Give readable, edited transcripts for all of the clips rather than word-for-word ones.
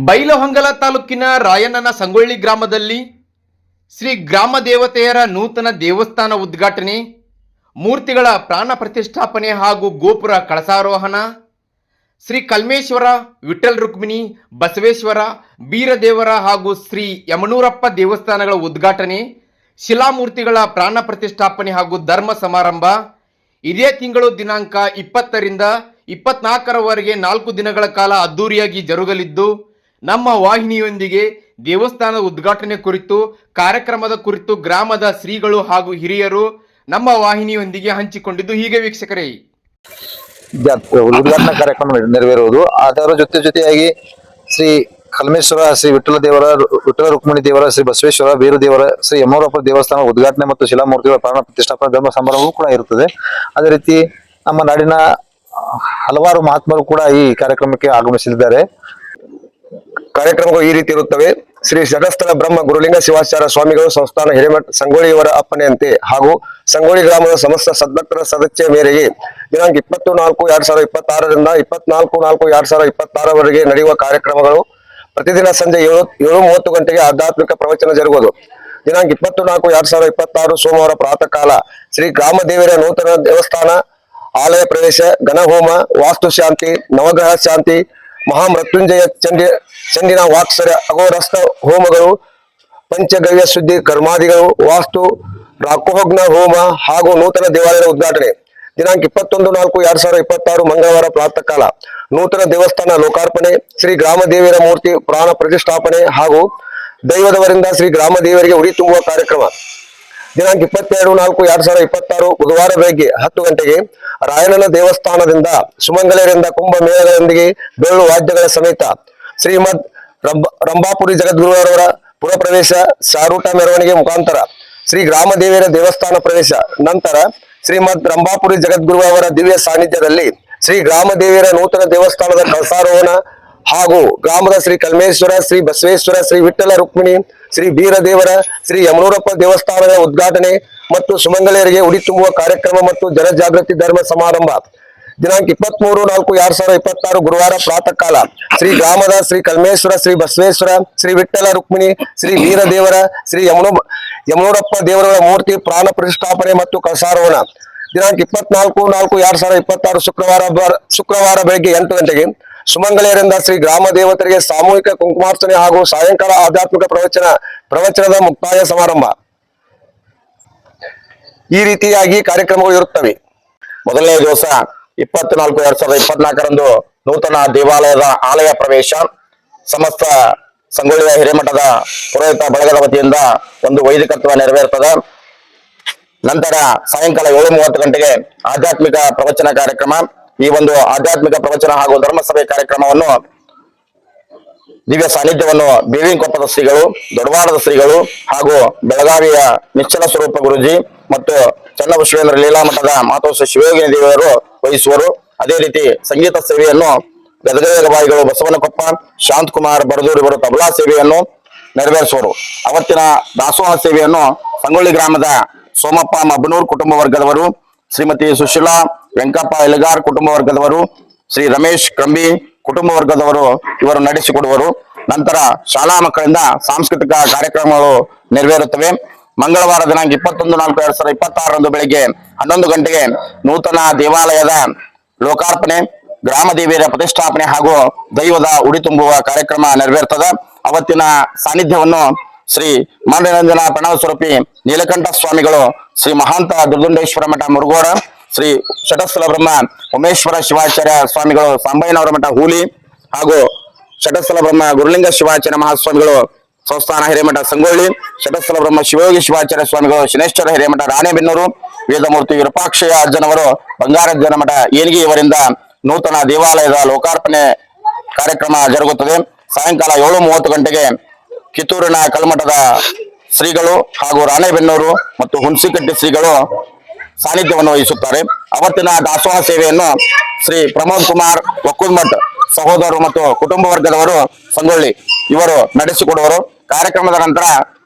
ಬೈಲಹೊಂಗಲ ತಾಲೂಕಿನ ರಾಯಣ್ಣನ ಸಂಗೊಳ್ಳಿ ಗ್ರಾಮದಲ್ಲಿ ಶ್ರೀ ಗ್ರಾಮ ದೇವತೆಯರ ನೂತನ ದೇವಸ್ಥಾನ ಉದ್ಘಾಟನೆ, ಮೂರ್ತಿಗಳ ಪ್ರಾಣ ಪ್ರತಿಷ್ಠಾಪನೆ ಹಾಗೂ ಗೋಪುರ ಕಳಸಾರೋಹಣ, ಶ್ರೀ ಕಲ್ಮೇಶ್ವರ, ವಿಠ್ಠಲ್ ರುಕ್ಮಿಣಿ, ಬಸವೇಶ್ವರ, ಬೀರದೇವರ ಹಾಗೂ ಶ್ರೀ ಯಮನೂರಪ್ಪ ದೇವಸ್ಥಾನಗಳ ಉದ್ಘಾಟನೆ, ಶಿಲಾಮೂರ್ತಿಗಳ ಪ್ರಾಣ ಪ್ರತಿಷ್ಠಾಪನೆ ಹಾಗೂ ಧರ್ಮ ಸಮಾರಂಭ ಇದೇ ತಿಂಗಳು ದಿನಾಂಕ 20ರಿಂದ 24ರವರೆಗೆ 4 ದಿನಗಳ ಕಾಲ ಅದ್ದೂರಿಯಾಗಿ ಜರುಗಲಿದ್ದು, ನಮ್ಮ ವಾಹಿನಿಯೊಂದಿಗೆ ದೇವಸ್ಥಾನದ ಉದ್ಘಾಟನೆ ಕುರಿತು ಕಾರ್ಯಕ್ರಮದ ಕುರಿತು ಗ್ರಾಮದ ಶ್ರೀಗಳು ಹಾಗೂ ಹಿರಿಯರು ನಮ್ಮ ವಾಹಿನಿಯೊಂದಿಗೆ ಹಂಚಿಕೊಂಡಿದ್ದು ಹೀಗೆ ವೀಕ್ಷಕರೇ. ಉದ್ಘಾಟನಾ ಕಾರ್ಯಕ್ರಮ ನೆರವೇರುವುದು. ಅದರ ಜೊತೆಯಾಗಿ ಶ್ರೀ ಕಲ್ಮೇಶ್ವರ, ಶ್ರೀ ವಿಠ್ಠಲ ರುಕ್ಮಿಣಿ ದೇವರ, ಶ್ರೀ ಬಸವೇಶ್ವರ, ಬೀರದೇವರ, ಶ್ರೀ ಯಮನೂರಪ್ಪ ದೇವಸ್ಥಾನ ಉದ್ಘಾಟನೆ ಮತ್ತು ಶಿಲಾಮೂರ್ತಿಗಳ ಪ್ರಾಣ ಪ್ರತಿಷ್ಠಾಪನಾ ಧರ್ಮ ಸಮಾರಂಭವೂ ಕೂಡ ಇರುತ್ತದೆ. ಅದೇ ರೀತಿ ನಮ್ಮ ನಾಡಿನ ಹಲವಾರು ಮಹಾತ್ಮರು ಕೂಡ ಈ ಕಾರ್ಯಕ್ರಮಕ್ಕೆ ಆಗಮಿಸಲಿದ್ದಾರೆ. ಕಾರ್ಯಕ್ರಮಗಳು ಈ ರೀತಿ ಇರುತ್ತವೆ. ಶ್ರೀ ಷಟಸ್ಥಲ ಬ್ರಹ್ಮ ಗುರುಲಿಂಗ ಶಿವಾಚಾರ್ಯ ಸ್ವಾಮಿಗಳು ಸಂಸ್ಥಾನ ಹಿರೇಮಠ ಸಂಗೊಳ್ಳಿಯವರ ಅಪ್ಪನೆಯಂತೆ ಹಾಗೂ ಸಂಗೊಳ್ಳಿ ಗ್ರಾಮದ ಸಮಸ್ತ ಸದ್ಭಕ್ತರ ಸದಸ್ಯ ಮೇರೆಗೆ ದಿನಾಂಕ 20-4-2026ರಿಂದ 24-4-2026ವರೆಗೆ ನಡೆಯುವ ಕಾರ್ಯಕ್ರಮಗಳು ಪ್ರತಿದಿನ ಸಂಜೆ 7:30 ಗಂಟೆಗೆ ಆಧ್ಯಾತ್ಮಿಕ ಪ್ರವಚನ ಜರುಗುವುದು. ದಿನಾಂಕ 20-4-2026 ಸೋಮವಾರ ಪ್ರಾತಃ ಕಾಲ ಶ್ರೀ ಗ್ರಾಮ ದೇವಿಯ ನೂತನ ದೇವಸ್ಥಾನ ಆಲಯ ಪ್ರವೇಶ, ಘನಹೋಮ, ವಾಸ್ತು ಶಾಂತಿ, ನವಗ್ರಹ ಶಾಂತಿ, ಮಹಾಮೃತ್ಯುಂಜಯ ಚಂಡಿನ ವಾಕ್ಸರ್ಯ ಅಗೋರಸ್ಥ ಹೋಮಗಳು, ಪಂಚಗವ್ಯ ಶುದ್ಧಿ ಕರ್ಮಾದಿಗಳು, ವಾಸ್ತು ರಾಕೋಹಗ್ನ ಹೋಮ ಹಾಗೂ ನೂತನ ದೇವಾಲಯದ ಉದ್ಘಾಟನೆ. ದಿನಾಂಕ 21-4-2026 ಮಂಗಳವಾರ ಪ್ರಾತಃ ಕಾಲ ನೂತನ ದೇವಸ್ಥಾನ ಲೋಕಾರ್ಪಣೆ, ಶ್ರೀ ಗ್ರಾಮ ದೇವಿಯರ ಮೂರ್ತಿ ಪ್ರಾಣ ಪ್ರತಿಷ್ಠಾಪನೆ ಹಾಗೂ ದೈವದವರಿಂದ ಶ್ರೀ ಗ್ರಾಮ ದೇವರಿಗೆ ಉಡಿ ತುಂಬುವ ಕಾರ್ಯಕ್ರಮ. ದಿನಾಂಕ 22-4-2026 ಬುಧವಾರ ಬೆಳಗ್ಗೆ 10 ಗಂಟೆಗೆ ರಾಯಣ್ಣನ ದೇವಸ್ಥಾನದಿಂದ ಸುಮಂಗಲೆಯರಿಂದ ಕುಂಭ ಮೇಳಗಳೊಂದಿಗೆ ಬೆಳ್ಳು ವಾದ್ಯಗಳ ಸಮೇತ ಶ್ರೀಮದ್ ರಂಭಾಪುರಿ ಜಗದ್ಗುರುವರವರ ಪುರಪ್ರವೇಶ, ಶಾರೂಟ ಮೆರವಣಿಗೆ ಮುಖಾಂತರ ಶ್ರೀ ಗ್ರಾಮ ದೇವಿಯರ ದೇವಸ್ಥಾನ ಪ್ರವೇಶ. ನಂತರ ಶ್ರೀಮದ್ ರಂಭಾಪುರಿ ಜಗದ್ಗುರು ಅವರ ದಿವ್ಯ ಸಾನ್ನಿಧ್ಯದಲ್ಲಿ ಶ್ರೀ ಗ್ರಾಮ ದೇವಿಯರ ನೂತನ ದೇವಸ್ಥಾನದ ಕಳಸಾರೋಹಣ ಹಾಗೂ ಗ್ರಾಮದ ಶ್ರೀ ಕಲ್ಮೇಶ್ವರ, ಶ್ರೀ ಬಸವೇಶ್ವರ, ಶ್ರೀ ವಿಠ್ಠಲ ರುಕ್ಮಿಣಿ, ಶ್ರೀ ಬೀರದೇವರ, ಶ್ರೀ ಯಮನೂರಪ್ಪ ದೇವಸ್ಥಾನದ ಉದ್ಘಾಟನೆ ಮತ್ತು ಸುಮಂಗಲೆಯರಿಗೆ ಉಡಿ ತುಂಬುವ ಕಾರ್ಯಕ್ರಮ ಮತ್ತು ಜನಜಾಗೃತಿ ಧರ್ಮ ಸಮಾರಂಭ. ದಿನಾಂಕ 23-4-2026 ಗುರುವಾರ ಪ್ರಾತಃ ಕಾಲ ಶ್ರೀ ಗ್ರಾಮದ ಶ್ರೀ ಕಲ್ಮೇಶ್ವರ, ಶ್ರೀ ಬಸವೇಶ್ವರ, ಶ್ರೀ ವಿಠ್ಠಲ ರುಕ್ಮಿಣಿ, ಶ್ರೀ ಬೀರದೇವರ, ಶ್ರೀ ಯಮನೂರಪ್ಪ ದೇವರ ಮೂರ್ತಿ ಪ್ರಾಣ ಪ್ರತಿಷ್ಠಾಪನೆ ಮತ್ತು ಕಳಸಾರೋಹಣ. ದಿನಾಂಕ 24-4-2026 ಶುಕ್ರವಾರ ಬೆಳಗ್ಗೆ 8 ಗಂಟೆಗೆ ಸುಮಂಗಲೆಯರಿಂದ ಶ್ರೀ ಗ್ರಾಮ ದೇವತರಿಗೆ ಸಾಮೂಹಿಕ ಕುಂಕುಮಾರ್ಚನೆ ಹಾಗೂ ಸಾಯಂಕಾಲ ಆಧ್ಯಾತ್ಮಿಕ ಪ್ರವಚನದ ಮುಕ್ತಾಯ ಸಮಾರಂಭ. ಈ ರೀತಿಯಾಗಿ ಕಾರ್ಯಕ್ರಮಗಳು ಇರುತ್ತವೆ. ಮೊದಲನೇ ದಿವಸ 24-2024ರಂದು ನೂತನ ದೇವಾಲಯದ ಆಲಯ ಪ್ರವೇಶ, ಸಮಸ್ತ ಸಂಗೊಳ್ಳಿಯ ಹಿರೇಮಠದ ಪುರೋಹಿತ ಬಳಗದ ವತಿಯಿಂದ ಒಂದು ವೈದಿಕತ್ವ ನೆರವೇರುತ್ತದೆ. ನಂತರ ಸಾಯಂಕಾಲ 7:30 ಗಂಟೆಗೆ ಆಧ್ಯಾತ್ಮಿಕ ಪ್ರವಚನ ಕಾರ್ಯಕ್ರಮ. ಈ ಒಂದು ಆಧ್ಯಾತ್ಮಿಕ ಪ್ರವಚನ ಹಾಗೂ ಧರ್ಮಸಭೆ ಕಾರ್ಯಕ್ರಮವನ್ನು ದಿವ್ಯ ಸಾನ್ನಿಧ್ಯವನ್ನು ಬೇವಿನಕೊಪ್ಪದ ಶ್ರೀಗಳು, ದೊಡವಾಡದ ಶ್ರೀಗಳು ಹಾಗೂ ಬೆಳಗಾವಿಯ ನಿಶ್ಚಲ ಸ್ವರೂಪ ಗುರುಜಿ ಮತ್ತು ಚನ್ನಬಸವೇಂದ್ರ ಲೀಲಾಮಠದ ಮಾತೋಶ್ರೀ ಶಿವಯೋಗಿನಿ ದೇವಿಯರು ವಹಿಸುವರು. ಅದೇ ರೀತಿ ಸಂಗೀತ ಸೇವೆಯನ್ನು ಗದಗದಗಾಯಿಗಳು ಬಸವನಕೊಪ್ಪ, ಶಾಂತಕುಮಾರ್ ಬರದೂರು ಇವರು ತಬಲಾ ಸೇವೆಯನ್ನು ನೆರವೇರಿಸುವರು. ಅವತ್ತಿನ ದಾಸೋಹ ಸೇವೆಯನ್ನು ಸಂಗೊಳ್ಳಿ ಗ್ರಾಮದ ಸೋಮಪ್ಪ ಮಬ್ಬನೂರ್ ಕುಟುಂಬ ವರ್ಗದವರು, ಶ್ರೀಮತಿ ಸುಶೀಲಾ ವೆಂಕಪ್ಪ ಎಲಗಾರ್ ಕುಟುಂಬ ವರ್ಗದವರು, ಶ್ರೀ ರಮೇಶ್ ಕಂಬಿ ಕುಟುಂಬ ವರ್ಗದವರು ಇವರು ನಡೆಸಿಕೊಡುವರು. ನಂತರ ಶಾಲಾ ಮಕ್ಕಳಿಂದ ಸಾಂಸ್ಕೃತಿಕ ಕಾರ್ಯಕ್ರಮಗಳು ನೆರವೇರುತ್ತವೆ. ಮಂಗಳವಾರ ದಿನಾಂಕ 21-4-2026ರಂದು ಬೆಳಿಗ್ಗೆ 11 ಗಂಟೆಗೆ ನೂತನ ದೇವಾಲಯದ ಲೋಕಾರ್ಪಣೆ, ಗ್ರಾಮ ದೇವಿಯರ ಪ್ರತಿಷ್ಠಾಪನೆ ಹಾಗೂ ದೈವದ ಉಡಿ ತುಂಬುವ ಕಾರ್ಯಕ್ರಮ ನೆರವೇರ್ತದೆ. ಅವತ್ತಿನ ಸಾನ್ನಿಧ್ಯವನ್ನು ಶ್ರೀ ಮನರಂಜನಾ ಪ್ರಣವ ಸ್ವರೂಪಿ ನೀಲಕಂಠ ಸ್ವಾಮಿಗಳು, ಶ್ರೀ ಮಹಾಂತ ದುರ್ದುಂಡೇಶ್ವರ ಮಠ ಮುರುಗೋಡ, ಶ್ರೀ ಷಟಸ್ಥಲ ಬ್ರಹ್ಮ ಉಮೇಶ್ವರ ಶಿವಾಚಾರ್ಯ ಸ್ವಾಮಿಗಳು ಸಾಂಬಯ್ಯನವರ ಮಠ ಹೂಲಿ ಹಾಗೂ ಷಟಸ್ಥಲ ಬ್ರಹ್ಮ ಗುರುಲಿಂಗ ಶಿವಾಚಾರ್ಯ ಮಹಾಸ್ವಾಮಿಗಳು ಸಂಸ್ಥಾನ ಹಿರೇಮಠ ಸಂಗೊಳ್ಳಿ, ಷಟಸ್ಥಲ ಬ್ರಹ್ಮ ಶಿವಯೋಗಿ ಶಿವಾಚಾರ್ಯ ಸ್ವಾಮಿಗಳು ಶನೇಶ್ವರ ಹಿರೇಮಠ ರಾಣೆಬೆನ್ನೂರು, ವೇದಮೂರ್ತಿ ವಿರೂಪಾಕ್ಷಯ್ಯ ಅಜ್ಜನವರು ಬಂಗಾರಜ್ಜನ ಮಠ ಏನಿಗೆ ಇವರಿಂದ ನೂತನ ದೇವಾಲಯದ ಲೋಕಾರ್ಪಣೆ ಕಾರ್ಯಕ್ರಮ ಜರುಗುತ್ತದೆ. ಸಾಯಂಕಾಲ 7:30 ಗಂಟೆಗೆ ಕಿತ್ತೂರಿನ ಕಲ್ಮಠದ ಶ್ರೀಗಳು ಹಾಗೂ ರಾಣೆಬೆನ್ನೂರು ಮತ್ತು ಹುಣಸಿಕಟ್ಟಿ ಶ್ರೀಗಳು ಸಾನ್ನಿಧ್ಯವನ್ನು ವಹಿಸುತ್ತಾರೆ. ಅವತ್ತಿನ ದಾಸೋಹ ಸೇವೆಯನ್ನು ಶ್ರೀ ಪ್ರಮೋದ್ ಕುಮಾರ್ ಒಕ್ಕುದ್ಮಠ್ ಸಹೋದರರು ಮತ್ತು ಕುಟುಂಬ ವರ್ಗದವರು ಸಂಗೊಳ್ಳಿ ಇವರು ನಡೆಸಿಕೊಡುವರು. ಕಾರ್ಯಕ್ರಮದ ನಂತರ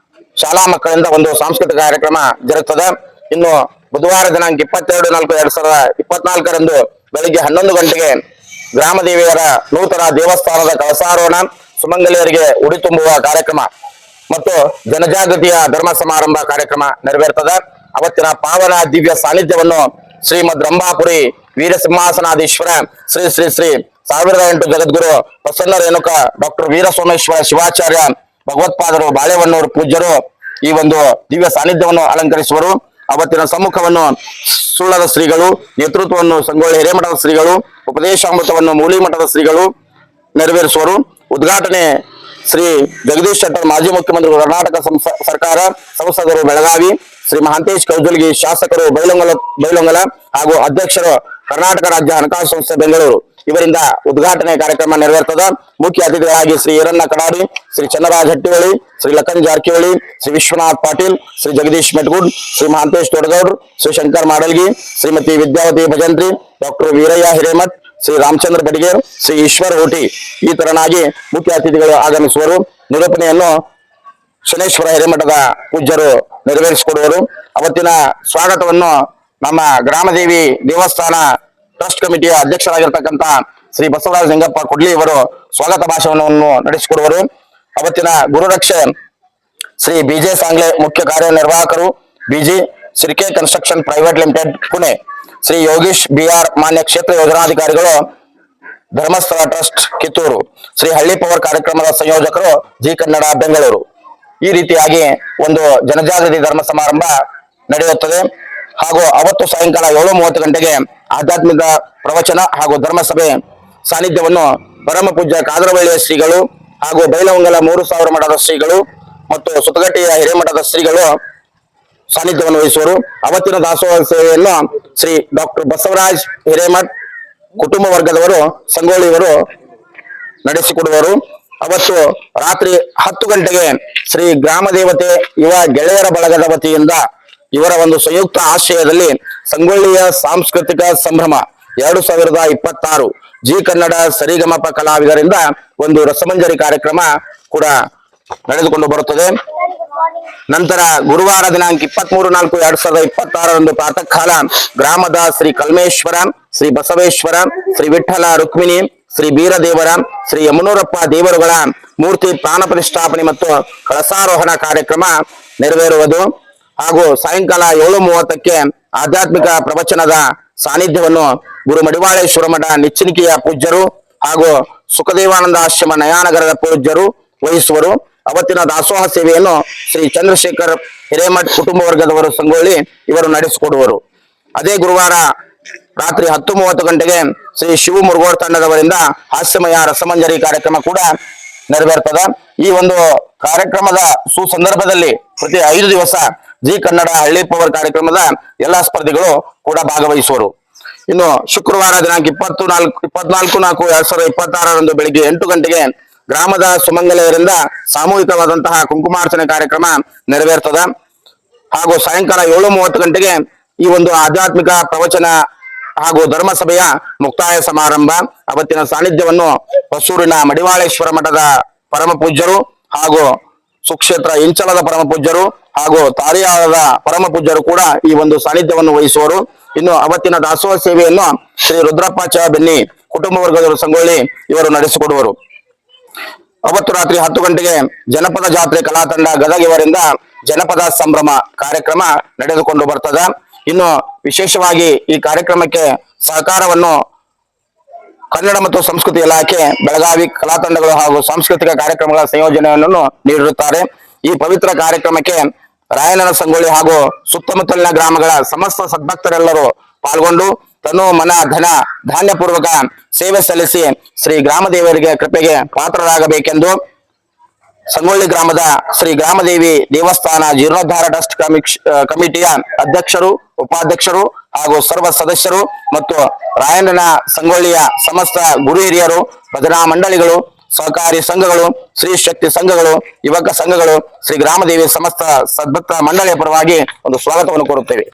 ಶಾಲಾ ಮಕ್ಕಳಿಂದ ಒಂದು ಸಾಂಸ್ಕೃತಿಕ ಕಾರ್ಯಕ್ರಮ ಜರುಗುತ್ತದೆ. ಇನ್ನು ಬುಧವಾರ ದಿನಾಂಕ 22-4-2024ರಂದು ಬೆಳಿಗ್ಗೆ 11 ಗಂಟೆಗೆ ಗ್ರಾಮ ದೇವಿಯರ ನೂತನ ದೇವಸ್ಥಾನದ ಕಳಸಾರೋಹಣ, ಸುಮಂಗಲಿಯರಿಗೆ ಉಡಿ ತುಂಬುವ ಕಾರ್ಯಕ್ರಮ ಮತ್ತು ಜನಜಾಗೃತಿಯ ಧರ್ಮ ಸಮಾರಂಭ ಕಾರ್ಯಕ್ರಮ ನೆರವೇರ್ತದೆ. ಅವತ್ತಿನ ಪಾವನ ದಿವ್ಯ ಸಾನ್ನಿಧ್ಯವನ್ನು ಶ್ರೀಮದ್ ರಂಭಾಪುರಿ ವೀರಸಿಂಹಾಸನಾಧೀಶ್ವರ ಶ್ರೀ ಶ್ರೀ ಶ್ರೀ 1008 ಜಗದ್ಗುರು ಪ್ರಸನ್ನ ರೇಣುಕ ಡಾಕ್ಟರ್ ವೀರ ಸೋಮೇಶ್ವರ ಶಿವಾಚಾರ್ಯ ಭಗವತ್ಪಾದರು ಬಾಳೆಹೊನ್ನೂರು ಪೂಜ್ಯರು ಈ ಒಂದು ದಿವ್ಯ ಸಾನ್ನಿಧ್ಯವನ್ನು ಅಲಂಕರಿಸುವರು. ಅವತ್ತಿನ ಸಮ್ಮುಖವನ್ನು ಸುಳ್ಳದ ಶ್ರೀಗಳು, ನೇತೃತ್ವವನ್ನು ಸಂಗೊಳ್ಳಿ ಹಿರೇಮಠದ ಶ್ರೀಗಳು, ಉಪದೇಶಾಮೃತವನ್ನು ಮೂಲಿ ಮಠದ ಶ್ರೀಗಳು ನೆರವೇರಿಸುವರು. ಉದ್ಘಾಟನೆ ಶ್ರೀ ಜಗದೀಶ್ ಶೆಟ್ಟರ್, ಮಾಜಿ ಮುಖ್ಯಮಂತ್ರಿಗಳು, ಕರ್ನಾಟಕ ಸರ್ಕಾರ, ಸಂಸದರು ಬೆಳಗಾವಿ, ಶ್ರೀ ಮಹಾಂತೇಶ್ ಕೌಜಲ್ಗಿ, ಶಾಸಕರು ಬೈಲೊಂಗಲ ಹಾಗೂ ಅಧ್ಯಕ್ಷರು ಕರ್ನಾಟಕ ರಾಜ್ಯ ಹಣಕಾಸು ಸಂಸ್ಥೆ ಬೆಂಗಳೂರು ಇವರಿಂದ ಉದ್ಘಾಟನೆ ಕಾರ್ಯಕ್ರಮ ನೆರವೇರ್ತದ. ಮುಖ್ಯ ಅತಿಥಿಗಳಾಗಿ ಶ್ರೀ ಈರಣ್ಣ ಕಡಾಡಿ, ಶ್ರೀ ಚನ್ನರಾಜ್ ಹಟ್ಟಿಹೊಳಿ, ಶ್ರೀ ಲಖನ್ ಜಾರಕಿಹೊಳಿ, ಶ್ರೀ ವಿಶ್ವನಾಥ್ ಪಾಟೀಲ್, ಶ್ರೀ ಜಗದೀಶ್ ಮೆಟ್ಗುಡ್, ಶ್ರೀ ಮಹಾಂತೇಶ್ ತೋಡಗೌಡ್, ಶ್ರೀ ಶಂಕರ್ ಮಾಡಲ್ಗಿ, ಶ್ರೀಮತಿ ವಿದ್ಯಾವತಿ ಭಜಂತ್ರಿ, ಡಾಕ್ಟರ್ ವೀರಯ್ಯ ಹಿರೇಮಠ್, ಶ್ರೀ ರಾಮಚಂದ್ರ ಬಡಿಗೇರ್, ಶ್ರೀ ಈಶ್ವರ್ ಓಟಿ ಈ ತರನಾಗಿ ಮುಖ್ಯ ಅತಿಥಿಗಳು ಆಗಮಿಸುವರು. ನಿರೂಪಣೆಯನ್ನು ಶನೇಶ್ವರ ಹಿರೇಮಠದ ಪೂಜ್ಯರು ನೆರವೇರಿಸಿಕೊಡುವರು. ಅವತ್ತಿನ ಸ್ವಾಗತವನ್ನು ನಮ್ಮ ಗ್ರಾಮದೇವಿ ದೇವಸ್ಥಾನ ಟ್ರಸ್ಟ್ ಕಮಿಟಿಯ ಅಧ್ಯಕ್ಷರಾಗಿರ್ತಕ್ಕಂಥ ಶ್ರೀ ಬಸವರಾಜ ನಿಂಗಪ್ಪ ಕೊಡ್ಲಿ ಇವರು ಸ್ವಾಗತ ಭಾಷಣವನ್ನು ನಡೆಸಿಕೊಡುವರು. ಅವತ್ತಿನ ಗುರುರಕ್ಷೆ ಶ್ರೀ ಬಿಜೆ ಸಾಂಗ್ಲೆ, ಮುಖ್ಯ ಕಾರ್ಯನಿರ್ವಾಹಕರು, B G Shirke construction private limited Pune, Shri Yogish B R, ಮಾನ್ಯ ಕ್ಷೇತ್ರ ಯೋಜನಾಧಿಕಾರಿಗಳು, ಧರ್ಮಸ್ಥಳ ಟ್ರಸ್ಟ್ ಕಿತ್ತೂರು, ಶ್ರೀ ಹಳ್ಳಿ ಪವರ್ ಕಾರ್ಯಕ್ರಮದ ಸಂಯೋಜಕರು, ಜಿ ಕನ್ನಡ ಬೆಂಗಳೂರು. ಈ ರೀತಿಯಾಗಿ ಒಂದು ಜನಜಾಗೃತಿ ಧರ್ಮ ಸಮಾರಂಭ ನಡೆಯುತ್ತದೆ. ಹಾಗೂ ಅವತ್ತು ಸಾಯಂಕಾಲ 7:30 ಗಂಟೆಗೆ ಆಧ್ಯಾತ್ಮಿಕ ಪ್ರವಚನ ಹಾಗೂ ಧರ್ಮಸಭೆ ಸಾನ್ನಿಧ್ಯವನ್ನು ಪರಮ ಪೂಜ್ಯ ಕಾದರವಳ್ಳಿಯ ಶ್ರೀಗಳು ಹಾಗೂ ಬೈಲಹೊಂಗಲ 3000 ಮಠದ ಶ್ರೀಗಳು ಮತ್ತು ಸುತಗಟ್ಟಿಯ ಹಿರೇಮಠದ ಶ್ರೀಗಳು ಸಾನ್ನಿಧ್ಯವನ್ನು ವಹಿಸುವರು. ಅವತ್ತಿನ ದಾಸೋಹ ಸೇವೆಯನ್ನು ಶ್ರೀ ಡಾಕ್ಟರ್ ಬಸವರಾಜ್ ಹಿರೇಮಠ್ ಕುಟುಂಬ ವರ್ಗದವರು ಸಂಗೊಳ್ಳಿಯವರು ನಡೆಸಿಕೊಡುವರು. ಅವತ್ತು ರಾತ್ರಿ 10 ಗಂಟೆಗೆ ಶ್ರೀ ಗ್ರಾಮ ದೇವತೆ ಯುವ ಗೆಳೆಯರ ಬಳಗದ ವತಿಯಿಂದ ಇವರ ಒಂದು ಸಂಯುಕ್ತ ಆಶ್ರಯದಲ್ಲಿ ಸಂಗೊಳ್ಳಿಯ ಸಾಂಸ್ಕೃತಿಕ ಸಂಭ್ರಮ 2026 ಜಿ ಕನ್ನಡ ಸರಿಗಮಪ ಕಲಾವಿದರಿಂದ ಒಂದು ರಸಮಂಜರಿ ಕಾರ್ಯಕ್ರಮ ಕೂಡ ನಡೆದುಕೊಂಡು ಬರುತ್ತದೆ. ನಂತರ ಗುರುವಾರ ದಿನಾಂಕ 23/4/2026 ಪ್ರಾತಃ ಕಾಲ ಗ್ರಾಮದ ಶ್ರೀ ಕಲ್ಮೇಶ್ವರ, ಶ್ರೀ ಬಸವೇಶ್ವರ, ಶ್ರೀ ವಿಠ್ಠಲ ರುಕ್ಮಿಣಿ, ಶ್ರೀ ಬೀರದೇವರ, ಶ್ರೀ ಯಮನೂರಪ್ಪ ದೇವರುಗಳ ಮೂರ್ತಿ ಪ್ರಾಣ ಪ್ರತಿಷ್ಠಾಪನೆ ಮತ್ತು ಕಳಸಾರೋಹಣ ಕಾರ್ಯಕ್ರಮ ನೆರವೇರುವುದು. ಹಾಗೂ ಸಾಯಂಕಾಲ 7:30ಕ್ಕೆ ಆಧ್ಯಾತ್ಮಿಕ ಪ್ರವಚನದ ಸಾನ್ನಿಧ್ಯವನ್ನು ಗುರು ಮಡಿವಾಳೇಶ್ವರ ಮಠ ನಿಚ್ಚಣಿಕೆಯ ಪೂಜ್ಯರು ಹಾಗೂ ಸುಖದೇವಾನಂದ ಆಶ್ರಮ ನಯಾನಗರದ ಪೂಜ್ಯರು ವಹಿಸುವರು. ಅವತ್ತಿನ ದಾಸೋಹ ಸೇವೆಯನ್ನು ಶ್ರೀ ಚಂದ್ರಶೇಖರ್ ಹಿರೇಮಠ್ ಕುಟುಂಬ ವರ್ಗದವರು ಸಂಗೊಳ್ಳಿ ಇವರು ನಡೆಸಿಕೊಡುವರು. ಅದೇ ಗುರುವಾರ ರಾತ್ರಿ 10:30 ಗಂಟೆಗೆ ಶ್ರೀ ಶಿವ ಮುರುಗೋಡ್ ತಂಡದವರಿಂದ ಹಾಸ್ಯಮಯ ರಸಮಂಜರಿ ಕಾರ್ಯಕ್ರಮ ಕೂಡ ನೆರವೇರ್ತದೆ. ಈ ಒಂದು ಕಾರ್ಯಕ್ರಮದ ಸುಸಂದರ್ಭದಲ್ಲಿ ಪ್ರತಿ 5 ದಿವಸ ಜಿ ಕನ್ನಡ ಹಳ್ಳಿ ಪವರ್ ಕಾರ್ಯಕ್ರಮದ ಎಲ್ಲಾ ಸ್ಪರ್ಧಿಗಳು ಕೂಡ ಭಾಗವಹಿಸುವರು. ಇನ್ನು ಶುಕ್ರವಾರ ದಿನಾಂಕ 24/4/2026 ಬೆಳಿಗ್ಗೆ 8 ಗಂಟೆಗೆ ಗ್ರಾಮದ ಸುಮಂಗಲೆಯರಿಂದ ಸಾಮೂಹಿಕವಾದಂತಹ ಕುಂಕುಮಾರ್ಚನೆ ಕಾರ್ಯಕ್ರಮ ನೆರವೇರ್ತದೆ. ಹಾಗೂ ಸಾಯಂಕಾಲ 7:30 ಗಂಟೆಗೆ ಈ ಒಂದು ಆಧ್ಯಾತ್ಮಿಕ ಪ್ರವಚನ ಹಾಗೂ ಧರ್ಮಸಭೆಯ ಮುಕ್ತಾಯ ಸಮಾರಂಭ. ಅವತ್ತಿನ ಸಾನ್ನಿಧ್ಯವನ್ನು ಹೊಸೂರಿನ ಮಡಿವಾಳೇಶ್ವರ ಮಠದ ಪರಮ ಪೂಜ್ಯರು ಹಾಗೂ ಸುಕ್ಷೇತ್ರ ಇಂಚಲದ ಪರಮ ಪೂಜ್ಯರು ಹಾಗೂ ತಾರಿಯಾಳದ ಪರಮ ಪೂಜ್ಯರು ಕೂಡ ಈ ಒಂದು ಸಾನ್ನಿಧ್ಯವನ್ನು ವಹಿಸುವರು. ಇನ್ನು ಅವತ್ತಿನ ದಾಸೋಹ ಸೇವೆಯನ್ನು ಶ್ರೀ ರುದ್ರಪ್ಪಾಚ ಬೆನ್ನಿ ಕುಟುಂಬ ವರ್ಗದವರು ಸಂಗೊಳ್ಳಿ ಇವರು ನಡೆಸಿಕೊಡುವರು. ಅವತ್ತು ರಾತ್ರಿ 10 ಗಂಟೆಗೆ ಜನಪದ ಜಾತ್ರೆ ಕಲಾ ತಂಡ ಗದಗ ಇವರಿಂದ ಜನಪದ ಸಂಭ್ರಮ ಕಾರ್ಯಕ್ರಮ ನಡೆದುಕೊಂಡು ಬರ್ತದೆ. ಇನ್ನು ವಿಶೇಷವಾಗಿ ಈ ಕಾರ್ಯಕ್ರಮಕ್ಕೆ ಸಹಕಾರವನ್ನು ಕನ್ನಡ ಮತ್ತು ಸಂಸ್ಕೃತಿ ಇಲಾಖೆ, ಬೆಳಗಾವಿ ಕಲಾ ತಂಡಗಳು ಹಾಗೂ ಸಾಂಸ್ಕೃತಿಕ ಕಾರ್ಯಕ್ರಮಗಳ ಸಂಯೋಜನೆಯನ್ನು ನೀಡಿರುತ್ತಾರೆ. ಈ ಪವಿತ್ರ ಕಾರ್ಯಕ್ರಮಕ್ಕೆ ರಾಯಣ್ಣನ ಸಂಗೊಳ್ಳಿ ಹಾಗೂ ಸುತ್ತಮುತ್ತಲಿನ ಗ್ರಾಮಗಳ ಸಮಸ್ತ ಸದ್ಭಕ್ತರೆಲ್ಲರೂ ಪಾಲ್ಗೊಂಡು ತನು ಮನ ಧನ ಧಾನ್ಯಪೂರ್ವಕ ಸೇವೆ ಸಲ್ಲಿಸಿ ಶ್ರೀ ಗ್ರಾಮದೇವರಿಗೆ ಕೃಪೆಗೆ ಪಾತ್ರರಾಗಬೇಕೆಂದು ಸಂಗೊಳ್ಳಿ ಗ್ರಾಮದ ಶ್ರೀ ಗ್ರಾಮದೇವಿ ದೇವಸ್ಥಾನ ಜೀರ್ಣೋದ್ಧಾರ ಟ್ರಸ್ಟ್ ಕಮಿಟಿಯ ಅಧ್ಯಕ್ಷರು, ಉಪಾಧ್ಯಕ್ಷರು ಹಾಗೂ ಸರ್ವ ಸದಸ್ಯರು ಮತ್ತು ರಾಯಣ್ಣನ ಸಂಗೊಳ್ಳಿಯ ಸಮಸ್ತ ಗುರು ಹಿರಿಯರು, ಭಜನಾ ಮಂಡಳಿಗಳು, ಸಹಕಾರಿ ಸಂಘಗಳು, ಶ್ರೀ ಶಕ್ತಿ ಸಂಘಗಳು, ಯುವಕ ಸಂಘಗಳು, ಶ್ರೀ ಗ್ರಾಮದೇವಿ ಸಮಸ್ತ ಸದ್ಭಕ್ತ ಮಂಡಳಿಯ ಪರವಾಗಿ ಒಂದು ಸ್ವಾಗತವನ್ನು ಕೋರುತ್ತೇವೆ.